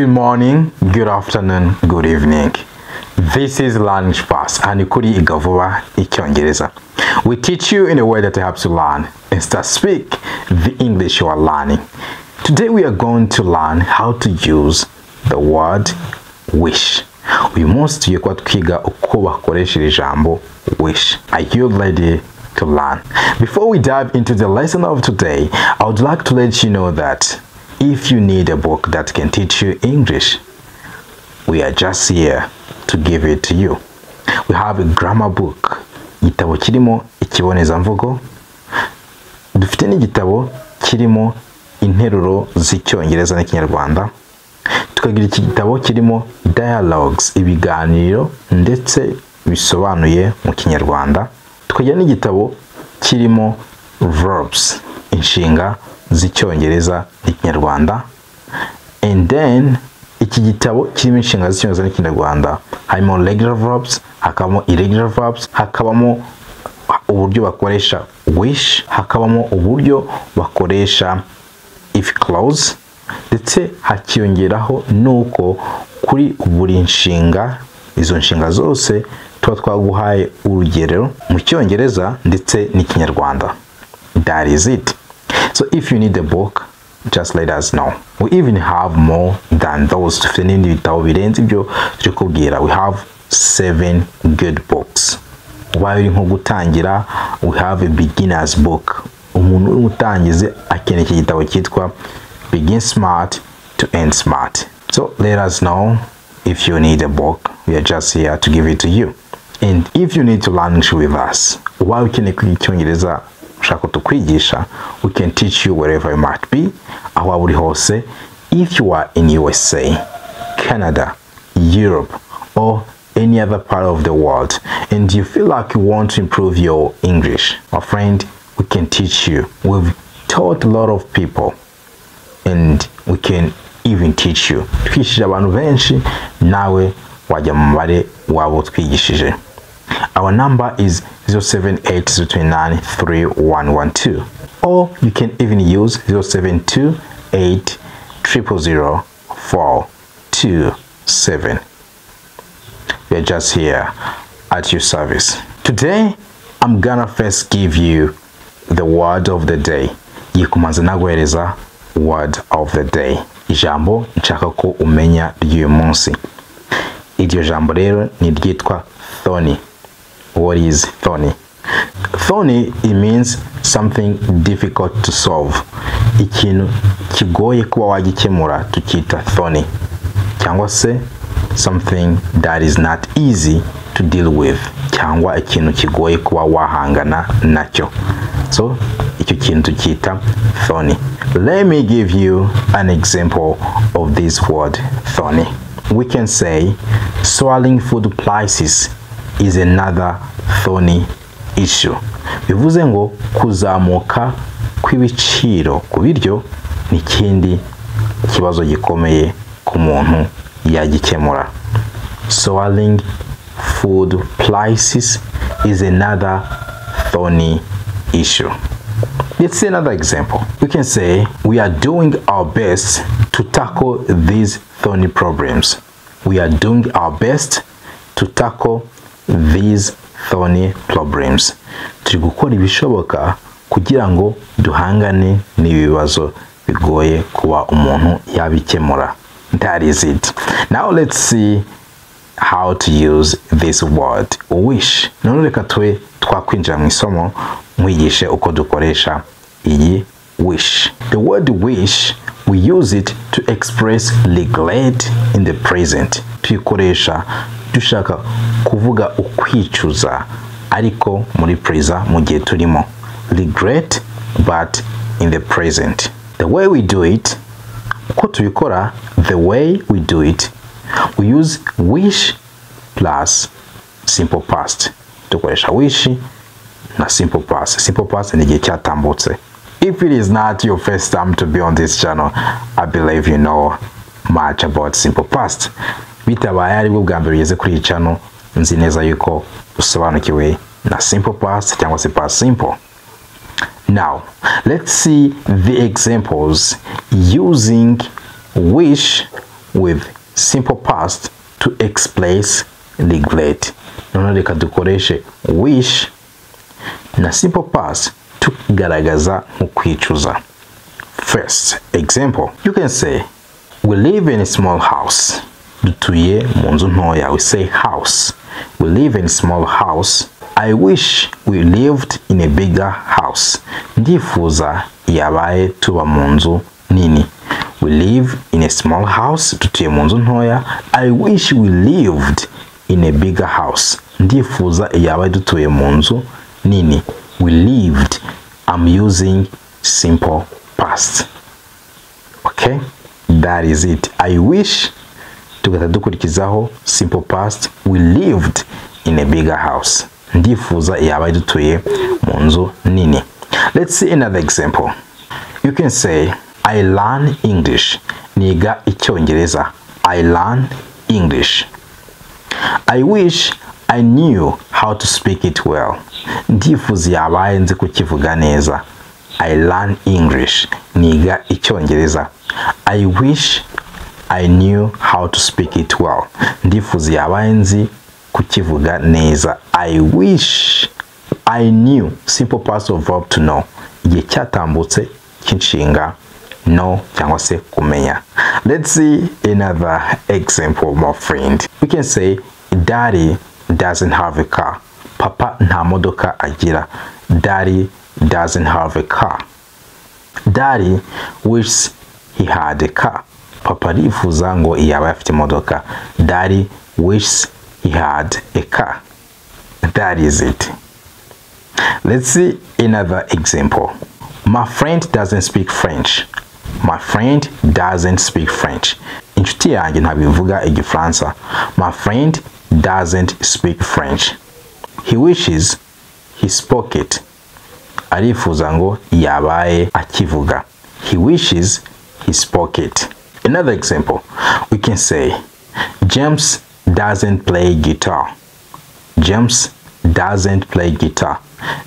Good morning, good afternoon, good evening. This is Learning Fast and Vuba, Icyongereza. We teach you in a way that helps you learn and start speak the English you are learning. Today we are going to learn how to use the word wish. Uyu munsi tugiye kuba twiga uko bakoresha ijambo wish. Are you ready to learn? Before we dive into the lesson of today, I would like to let you know that if you need a book that can teach you English, we are just here to give it to you. We have a grammar book. Igitabo kirimo ikibonezamvugo. Dufite n'igitabo kirimo interuro z'Icyongereza n'Ikinyarwanda. Tukagira iki gitabo kirimo dialogues, ibiganiro ndetse bisobanuye mu Kinyarwanda. Tukagira n'igitabo kirimo verbs, inshinga z'Icyongereza n'Ikinyarwanda. And then iki gitabo kirimo inshinga z'Icyongereza n'Ikinyarwanda harimo regular verbs, hakabamo irregular verbs, hakabamo uburyo bakoresha wish, hakabamo uburyo bakoresha if clause, ndetse hakiyongeraho nuko kuri buri nshinga. Izo nshinga zose tuba twaguhaye urugero mu Cyongereza ndetse n'Ikinyarwanda. That is it. So if you need a book, just let us know. We even have more than those. Dufite n'ibindi bitabo birenze ibyo turi kubwira. We have 7 good books. Ubaye uri nko gutangira, we have a beginner's book. Umuntu uri gutangiza akeneye iki gitabo cyitwa Begin Smart to End Smart. So let us know if you need a book. We are just here to give it to you. And if you need to learn English with us, while we can kwiga Icyongereza ushaka tukwigisha, we can teach you wherever you might be, aho uri hose. If you are in USA, Canada, Europe, or any other part of the world, and you feel like you want to improve your English, my friend, we can teach you. We've taught a lot of people, and we can even teach you. Twigishije abantu benshi, nawe wajya mu mubare wabo twigishije. Our number is 078-029-3112, or you can even use 072-800-427. We are just here at your service. Today, I'm gonna first give you the word of the day. Yikumanza naguhereza word of the day. Ijambo nshaka ko umenya ry'uyu munsi. Iryo jambo rero ni ryitwa thorny. What is thorny? Thorny, it means something difficult to solve. Ikintu kigoye kuba wagikemura tukita thorny. Cyangwa se something that is not easy to deal with. Cyangwa ikintu kigoye kuba wahangana nacyo. So, icyo kintu tukita thorny. Let me give you an example of this word thorny. We can say swallowing food prices is another thorny issue. Bivuze ngo kuzamuka kw'ibiciro ku biryo ni ikindi kibazo gikomeye ku muntu yagikemura. Swallowing food prices is another thorny issue. Let's see another example. We can say we are doing our best to tackle these thorny problems. We are doing our best to tackle these thorny problems. Turi gukora ibishoboka kugira ngo duhangane n'ibibazo bigoye kuba umuntu yabikemura. That is it. Now let's see how to use this word wish. None reka twakwinjira mu isomo mwigishe uko dukoresha iyi wish. The word wish, we use it to express regret in the present. Tuyikoresha dushaka kuvuga ukwicuza ariko muri present mu gihe turimo. Regret but in the present. The way we do it, uko tubikora, the way we do it, we use wish plus simple past. Dukoresha wish na simple past. Simple past ni igihe cyatambutse. If it is not your first time to be on this channel, I believe you know much about simple past. Bitabaye ari bwo bwa mbere ugeze kuri iyi channel, nzi neza yuko usobanukiwe na simple past cyangwa se past simple. Now, let's see the examples using wish with simple past to express regret. Noneho reka dukoreshe wish na simple past tugaragaza nk'ukwicuza. First example, you can say we live in a small house. Dutuye mu nzu ntoya. We say house. We live in a small house. I wish we lived in a bigger house. Ndifuza yabaye tuba mu nzu nini. We live in a small house. Dutuye mu nzu ntoya. I wish we lived in a bigger house. Ndifuza yabaye dutuye mu nzu nini. We lived. I'm using simple past. Okay, that is it. I wish tugahita dukurikizaho simple past. We lived in a bigger house. Ndifuza yabaye dutuye mu nzu nini. Let's see another example. You can say I learn English. Niga Icyongereza. I learn English. I wish I knew how to speak it well. Ndifuza yabaye nzi kukivuga neza. I learn English. Niga Icyongereza. I wish I knew how to speak it well. Ndifuza yabaye nzi kukivuga neza. I wish I knew. Simple past of verb to know. Igihe cyatambutse cy'inshinga know cyangwa se kumenya. Let's see another example, my friend. We can say Daddy doesn't have a car. Papa nta modoka agira. Daddy doesn't have a car. Daddy wishes he had a car. Papa arifuza ngo yaba afite imodoka. Daddy wishes he had a car. That is it. Let's see another example. My friend doesn't speak French. My friend doesn't speak French. Inshuti yanjye ntabivuga Igifaransa. My friend doesn't speak French. He wishes he spoke it. Arifuza ngo yabaye akivuga. He wishes he spoke it. Another example, we can say James doesn't play guitar. James doesn't play guitar.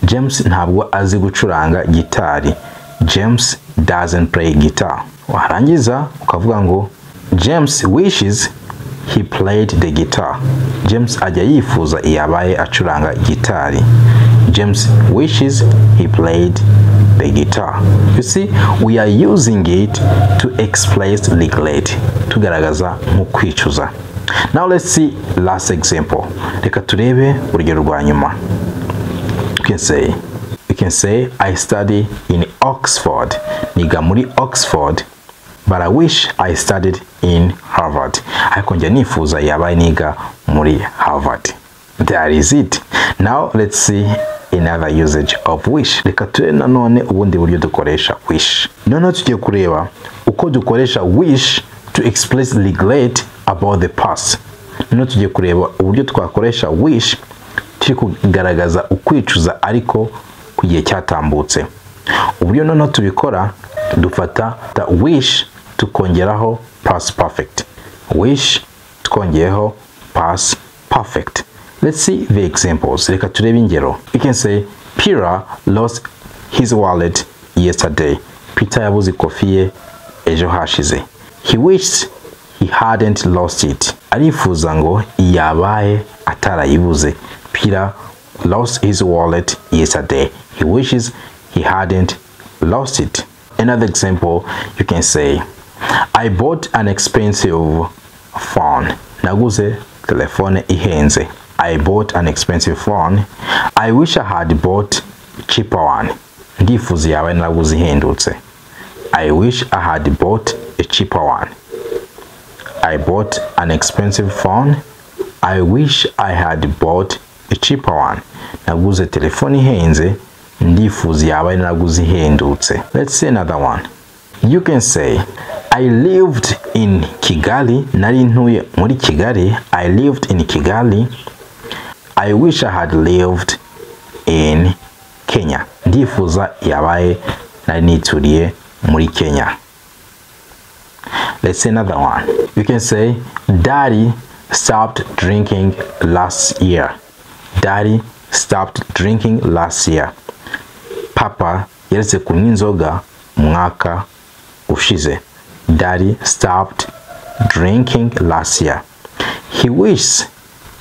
James ntabwo azi gucuranga gitari. James doesn't play guitar. Warangiza ukavuga ngo James wishes he played the guitar. James ajya yifuza yabaye acuranga gitari. James wishes he played the guitar. You see, we are using it to express regret. Tugaragaza nk'ukwicuza. Now let's see last example. Reka turebe urugero rwa nyuma. You can say I study in Oxford. Niga muri Oxford, but I wish I studied in Harvard. Ariko njya nifuza yabaye niga muri Harvard. That is it. Now let's see another usage of wish. Reka turebe nanone ubundi buryo dukoresha wish. Noneho tugiye kureba uko dukoresha wish to express regret about the past. Noneho tugiye kureba uburyo twakoresha wish turi kugaragaza ukwicuza ariko ku gihe cyatambutse. Uburyo noneho tubikora dufata wish tukongeraho past perfect. Wish tukongeyeho past perfect. Let's see the examples. Reka turebe ingero. We can say Peter lost his wallet yesterday. Peter yabuze ikofi ye ejo hashize. He wished he hadn't lost it. Arifuza ngo yabaye atarayibuze. Peter lost his wallet yesterday. He wishes he hadn't lost it. Another example, you can say I bought an expensive phone. Naguze telefone ihenze. I bought an expensive phone. I wish I had bought a cheaper one. Ndifuza yabaye naguze ihendutse. I wish I had bought a cheaper one. I bought an expensive phone. I wish I had bought a cheaper one. Naguze telefone ihenze. Ndifuza yabaye naguze ihendutse. Let's see another one. You can say I lived in Kigali. Nari ntuye muri Kigali. I lived in Kigali. I wish I had lived in Kenya. Ndifuza yabaye nari nituriye muri Kenya. Let's see another one. You can say Daddy stopped drinking last year. Daddy stopped drinking last year. Papa yaretse kunywa inzoga mwaka ushize. Daddy stopped drinking last year. He wishes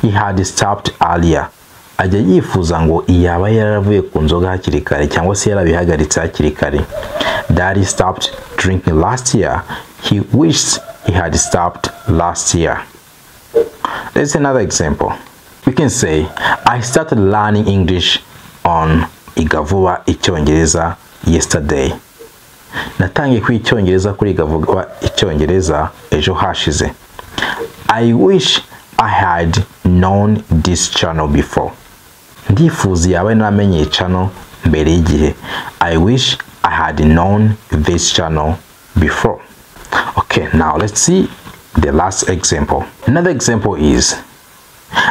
he had stopped earlier. Ajya yifuza ngo iyaba yaravuye ku nzoga hakiri kare cyangwa se yarabihagaritse hakiri kare. Daddy stopped drinking last year. He wishes he had stopped last year. There's another example. We can say, I started learning English on Vuba Icyongereza yesterday. Natangiye kwiga Icyongereza kuri Vuba Icyongereza ejo hashize. I wish I had known this channel before. Ndifuza yaba namenye iyi channel mbere y'igihe. I wish I had known this channel before. Okay, now let's see the last example. Another example is,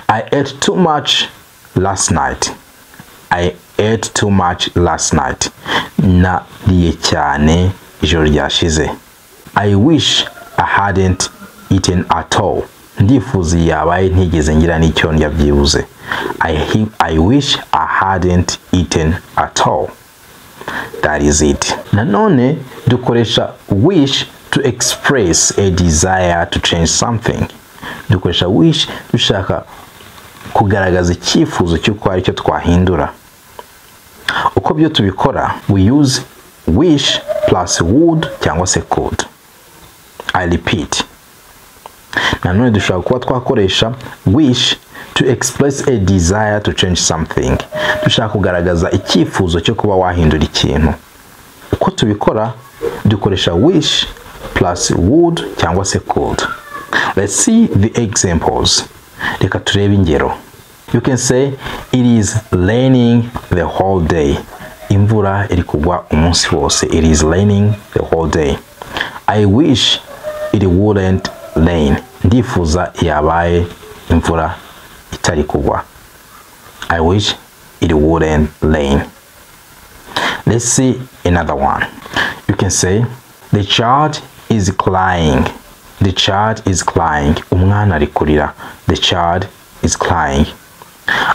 I ate too much last night. I ate too much last night. Nariye cyane ijoro ryashize. I wish I hadn't eaten at all. Ndifuza yabaye ntigeze ngira n'icyo ndya byibuze. I wish I hadn't eaten at all. That is it. Nanone dukoresha wish to express a desire to change something. Dukoresha wish dushaka kugaragaza icyifuzo cy'uko hari icyo twahindura. Uko byo tubikora, we use wish plus would cyangwa se could. I repeat. Nanone dushaka kuba twakoresha wish to express a desire to change something. Dushaka kugaragaza icyifuzo cyo kuba wahindura ikintu. Uko tubikora, dukoresha wish plus would cyangwa se could. Let's see the examples. Reka turebe ingero. You can say, it is raining the whole day. Imvura iri kugwa umunsi wose. It is raining the whole day. I wish it wouldn't rain. Ndifuza yabaye imvura itari kugwa. I wish it wouldn't rain. Let's see another one. You can say, the child is crying. The child is crying. Umwana ari kurira. The child is crying.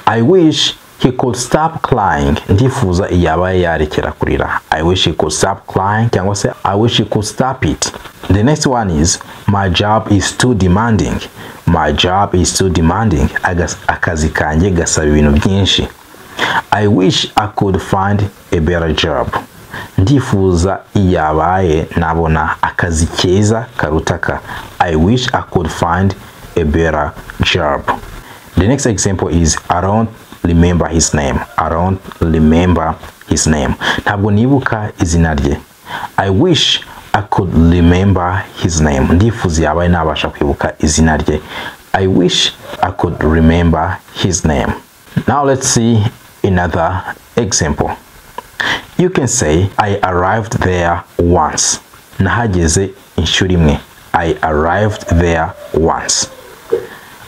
I wish he could stop crying. Ndifuza yabaye yarekera kurira. I wish he could stop crying cyangwa se I wish he could stop it. The next one is, my job is too demanding. My job is too demanding. Akazi kanjye gasaba ibintu byinshi. I wish I could find a better job. Ndifuza yabaye nabona akazi keza karutaka. I wish I could find a better job. The next example is, I don't remember his name. I don't remember his name. Ntabwo nibuka izina rye. I wish I could remember his name. Ndifuza yabaye nabasha kwibuka izina rye. I wish I could remember his name. Now let's see another example. You can say, I arrived there once. Nahageze inshuro imwe. I arrived there once.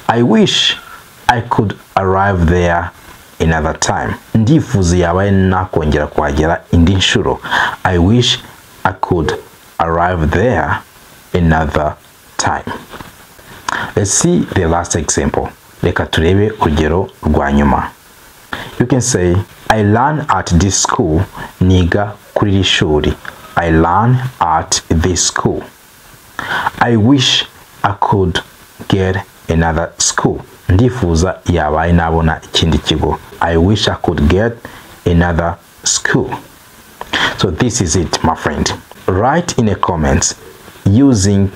I wish I could arrive there another time. Ndifuza yabaye nakongera kuhagera indi nshuro. I wish I could arrive there another time. Let's see the last example. Reka turebe urugero rwa nyuma. You can say, I learn at this school. Niga kuri iri shuri. I learn at this school. I wish I could get another school. Ndifuza yabaye nabona ikindi kigo. I wish I could get another school. So this is it, my friend. Write in the comments using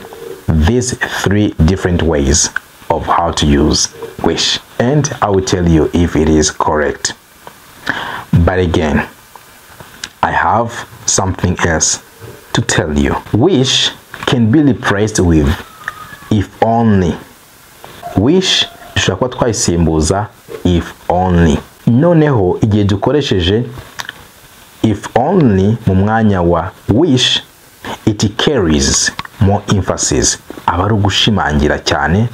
these 3 different ways of how to use wish, and I will tell you if it is correct. But again, I have something else to tell you. Wish can be replaced with if only. Wish dushobora kuba twayisimbuza if only. Noneho igihe dukoresheje if only mu mwanya wa wish, it carries more emphasis. Aba ari ugushimangira cyane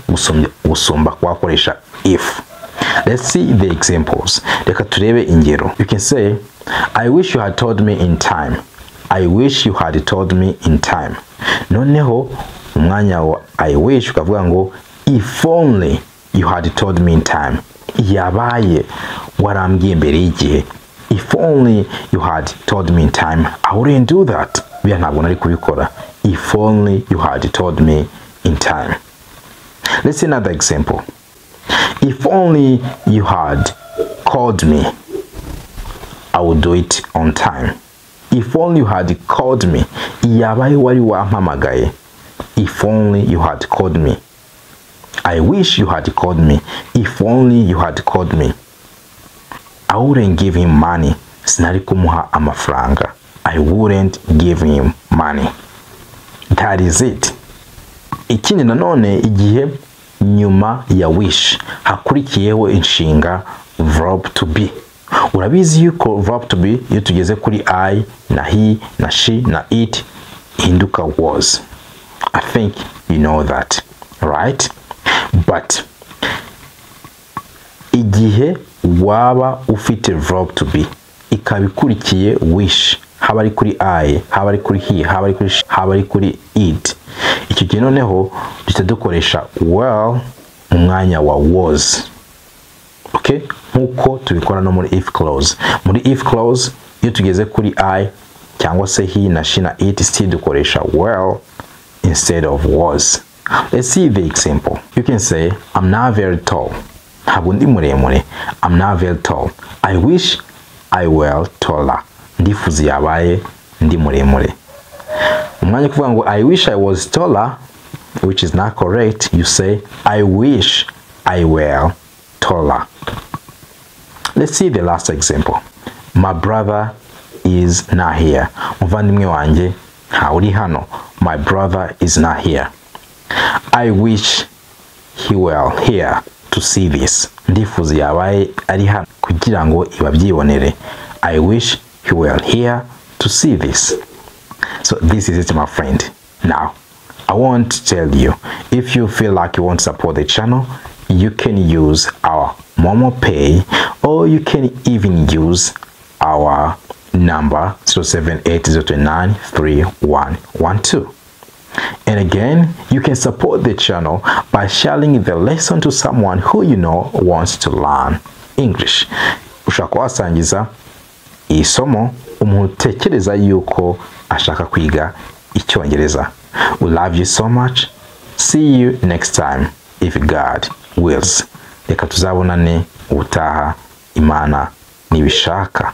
gusumba kwakoresha if. Let's see the examples. Reka turebe ingero. You can say, I wish you had told me in time. I wish you had told me in time. Noneho umwanya wa I wish ukavuga ngo if only you had told me in time. Yabaye warambwiye mbere y'igihe. If only you had told me in time, I wouldn't do that. Biya ntabwo nari kubikora. If only you had told me in time. Let's see another example. If only you had called me, I would do it on time. If only you had called me. Yabaye wari wampamagaye. If only you had called me. I wish you had called me. If only you had called me. I wouldn't give him money. Sinari kumuha amafaranga. I wouldn't give him money. That is it. Ikindi nanone igihe nyuma ya wish hakurikiyeho inshinga verb to be. Urabizi yuko verb to be iyo tugeze kuri I na he na she na it hinduka was. I think you know that, right? But igihe waba ufite verb to be ikabikurikiye wish, haba ari kuri I, haba ari kuri he, haba ari kuri she, haba ari kuri it, icyo gihe noneho duhita dukoresha well mu mwanya wa was. Okay, nkuko tubikora no muri if clause. Muri if clause iyo tugeze kuri I cyangwa se he na she na it, still dukoresha well instead of was. Let's see the example. You can say, I'm not very tall. Ntabwo ndi muremure. I'm not very tall. I wish I were taller. Ndifuza yabaye ndi muremure. Umwanya kuvuga ngo I wish I was taller, which is not correct, you say I wish I were taller. Let's see the last example. My brother is not here. Muvandimwe wanjye ntawuri hano. My brother is not here. I wish he were here to see this. Ndifuza yabaye ari hano kugira ngo ibabyibonere. I wish he were here to see this. So this is it, my friend. Now, I want to tell you, if you feel like you want to support the channel, you can use our Momo Pay, or you can even use our number 0780293112. And again, you can support the channel by sharing the lesson to someone who you know wants to learn English. Ushaka wasangiza isomo umuntu utekereza yuko ashaka kwiga Icyongereza. We love you so much. See you next time if God wills. Reka tuzabonane ubutaha Imana nibishaka.